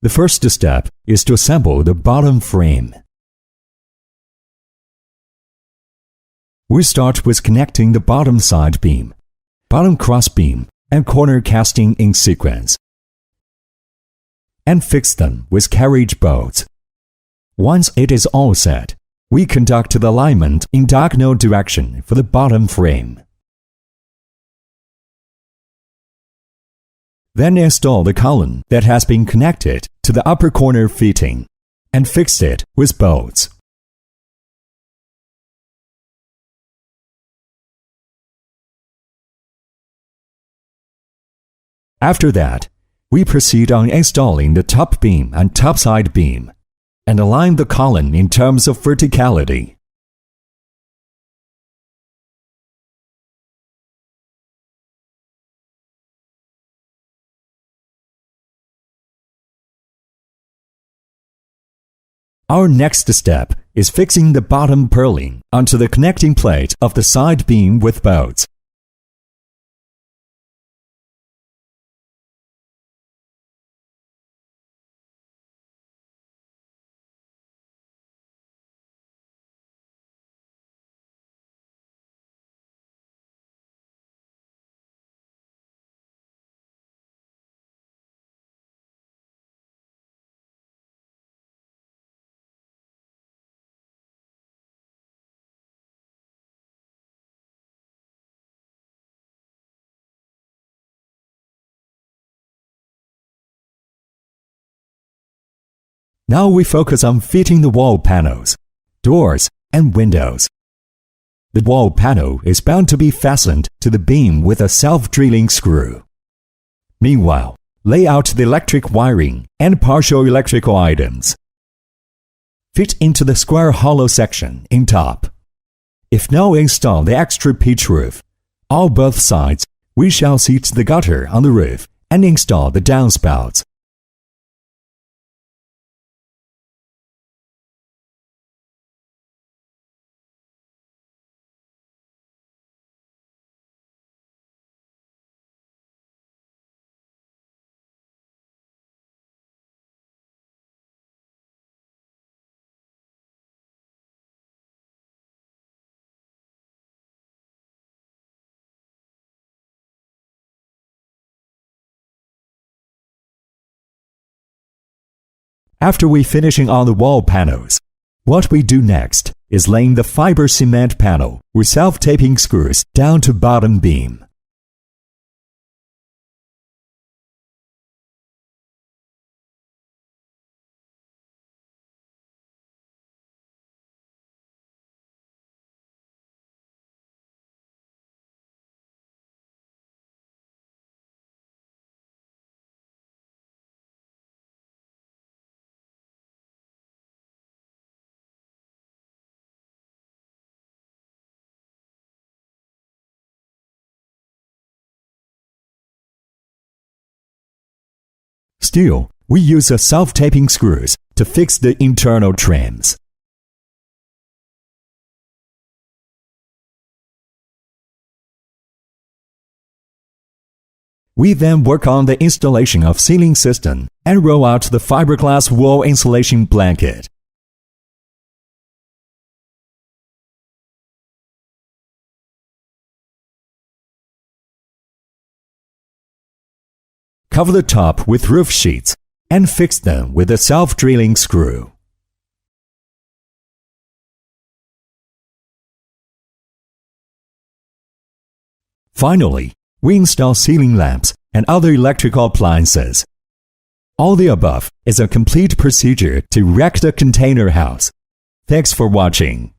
The first step is to assemble the bottom frame. We start with connecting the bottom side beam, bottom cross beam, and corner casting in sequence, and fix them with carriage bolts. Once it is all set, we conduct the alignment in diagonal direction for the bottom frame. Then install the column that has been connected to the upper corner fitting and fix it with bolts. After that, we proceed on installing the top beam and top side beam and align the column in terms of verticality. Our next step is fixing the bottom purlin onto the connecting plate of the side beam with bolts. Now we focus on fitting the wall panels, doors, and windows. The wall panel is bound to be fastened to the beam with a self-drilling screw. Meanwhile, lay out the electric wiring and partial electrical items. Fit into the square hollow section in top. If now install the extra pitch roof, on both sides, we shall seat the gutter on the roof and install the downspouts. After we finishing on the wall panels, what we do next is laying the fiber cement panel with self-taping screws down to bottom beam. Still, we use a self-taping screws to fix the internal trims. We then work on the installation of ceiling system and roll out the fiberglass wall insulation blanket. Cover the top with roof sheets and fix them with a self-drilling screw. Finally, we install ceiling lamps and other electrical appliances. All the above is a complete procedure to erect a container house. Thanks for watching.